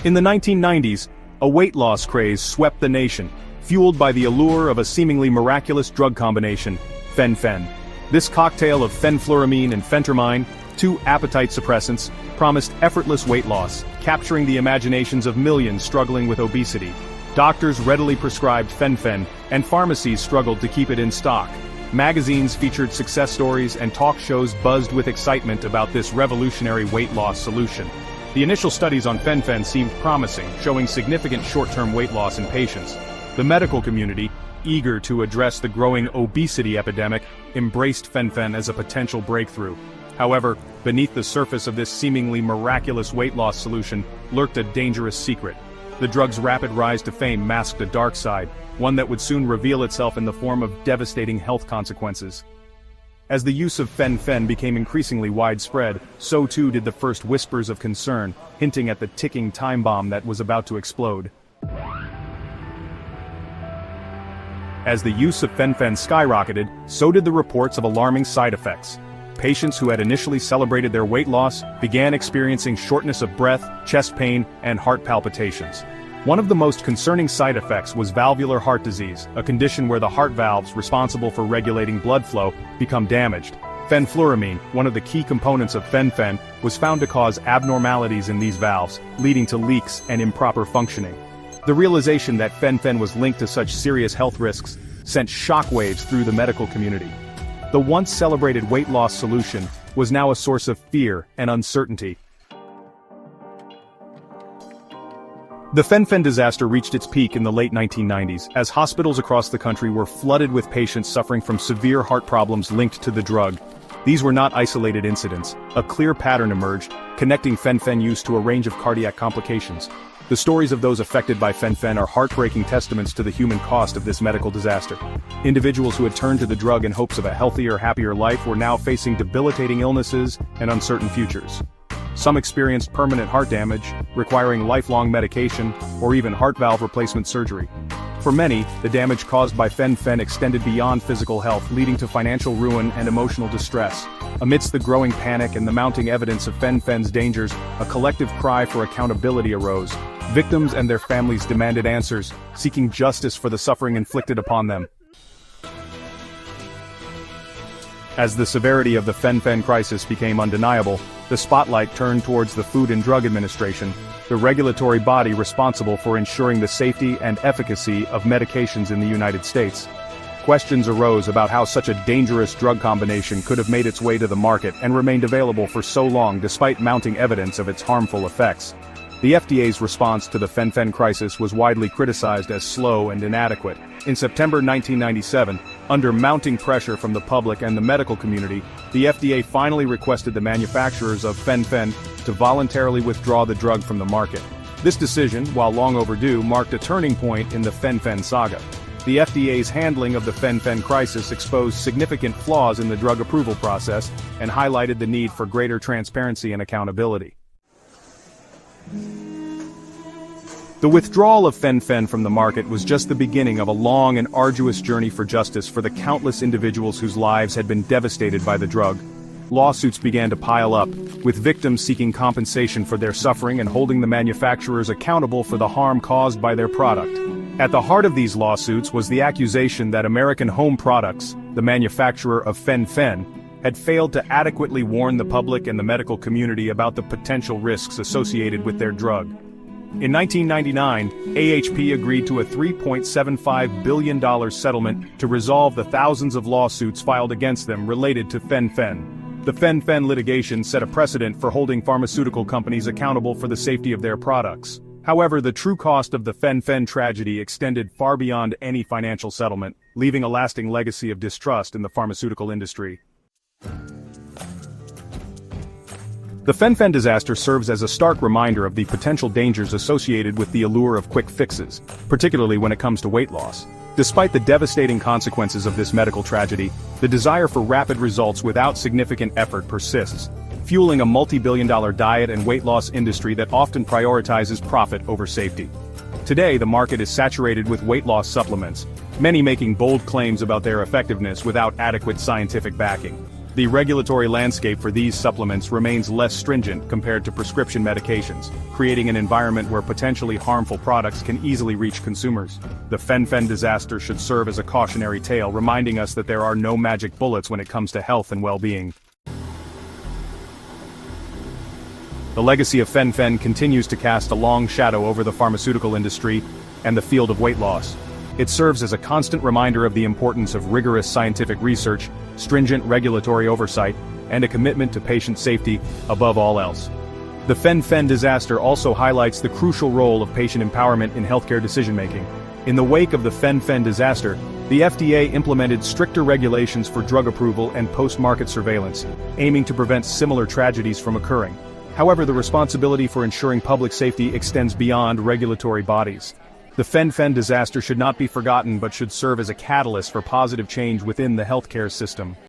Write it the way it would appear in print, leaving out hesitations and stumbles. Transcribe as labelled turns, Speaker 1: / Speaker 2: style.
Speaker 1: In the 1990s, a weight loss craze swept the nation, fueled by the allure of a seemingly miraculous drug combination, Fen-Phen. This cocktail of fenfluramine and phentermine, two appetite suppressants, promised effortless weight loss, capturing the imaginations of millions struggling with obesity. Doctors readily prescribed Fen-Phen, and pharmacies struggled to keep it in stock. Magazines featured success stories and talk shows buzzed with excitement about this revolutionary weight loss solution. The initial studies on Fen-Phen seemed promising, showing significant short-term weight loss in patients. The medical community, eager to address the growing obesity epidemic, embraced Fen-Phen as a potential breakthrough. However, beneath the surface of this seemingly miraculous weight loss solution lurked a dangerous secret. The drug's rapid rise to fame masked a dark side, one that would soon reveal itself in the form of devastating health consequences. As the use of Fen-Phen became increasingly widespread, so too did the first whispers of concern, hinting at the ticking time bomb that was about to explode. As the use of Fen-Phen skyrocketed, so did the reports of alarming side effects. Patients who had initially celebrated their weight loss began experiencing shortness of breath, chest pain, and heart palpitations. One of the most concerning side effects was valvular heart disease, a condition where the heart valves responsible for regulating blood flow become damaged. Fenfluramine, one of the key components of Fen-Phen, was found to cause abnormalities in these valves, leading to leaks and improper functioning. The realization that Fen-Phen was linked to such serious health risks sent shockwaves through the medical community. The once celebrated weight loss solution was now a source of fear and uncertainty. The Fen-Phen disaster reached its peak in the late 1990s, as hospitals across the country were flooded with patients suffering from severe heart problems linked to the drug. These were not isolated incidents. A clear pattern emerged, connecting Fen-Phen use to a range of cardiac complications. The stories of those affected by Fen-Phen are heartbreaking testaments to the human cost of this medical disaster. Individuals who had turned to the drug in hopes of a healthier, happier life were now facing debilitating illnesses and uncertain futures. Some experienced permanent heart damage, requiring lifelong medication, or even heart valve replacement surgery. For many, the damage caused by Fen-Phen extended beyond physical health, leading to financial ruin and emotional distress. Amidst the growing panic and the mounting evidence of Fen-Phen's dangers, a collective cry for accountability arose. Victims and their families demanded answers, seeking justice for the suffering inflicted upon them. As the severity of the Fen-Phen crisis became undeniable, the spotlight turned towards the Food and Drug Administration, the regulatory body responsible for ensuring the safety and efficacy of medications in the United States. Questions arose about how such a dangerous drug combination could have made its way to the market and remained available for so long despite mounting evidence of its harmful effects. The FDA's response to the Fen-Phen crisis was widely criticized as slow and inadequate. In September 1997, under mounting pressure from the public and the medical community, the FDA finally requested the manufacturers of Fen-Phen to voluntarily withdraw the drug from the market. This decision, while long overdue, marked a turning point in the Fen-Phen saga. The FDA's handling of the Fen-Phen crisis exposed significant flaws in the drug approval process and highlighted the need for greater transparency and accountability. The withdrawal of Fen-Phen from the market was just the beginning of a long and arduous journey for justice for the countless individuals whose lives had been devastated by the drug. Lawsuits began to pile up, with victims seeking compensation for their suffering and holding the manufacturers accountable for the harm caused by their product. At the heart of these lawsuits was the accusation that American Home Products, the manufacturer of Fen-Phen, had failed to adequately warn the public and the medical community about the potential risks associated with their drug. In 1999, AHP agreed to a $3.75 billion settlement to resolve the thousands of lawsuits filed against them related to Fen-Phen. The Fen-Phen litigation set a precedent for holding pharmaceutical companies accountable for the safety of their products. However, the true cost of the Fen-Phen tragedy extended far beyond any financial settlement, leaving a lasting legacy of distrust in the pharmaceutical industry. The Fen-Phen disaster serves as a stark reminder of the potential dangers associated with the allure of quick fixes, particularly when it comes to weight loss. Despite the devastating consequences of this medical tragedy, the desire for rapid results without significant effort persists, fueling a multi-billion-dollar diet and weight loss industry that often prioritizes profit over safety. Today, the market is saturated with weight loss supplements, many making bold claims about their effectiveness without adequate scientific backing. The regulatory landscape for these supplements remains less stringent compared to prescription medications, creating an environment where potentially harmful products can easily reach consumers. The Fen-Phen disaster should serve as a cautionary tale, reminding us that there are no magic bullets when it comes to health and well-being. The legacy of Fen-Phen continues to cast a long shadow over the pharmaceutical industry and the field of weight loss. It serves as a constant reminder of the importance of rigorous scientific research, stringent regulatory oversight, and a commitment to patient safety above all else. The Fen-Phen disaster also highlights the crucial role of patient empowerment in healthcare decision-making. In the wake of the Fen-Phen disaster, the FDA implemented stricter regulations for drug approval and post-market surveillance, aiming to prevent similar tragedies from occurring. However, the responsibility for ensuring public safety extends beyond regulatory bodies. The Fen-Phen disaster should not be forgotten but should serve as a catalyst for positive change within the healthcare system.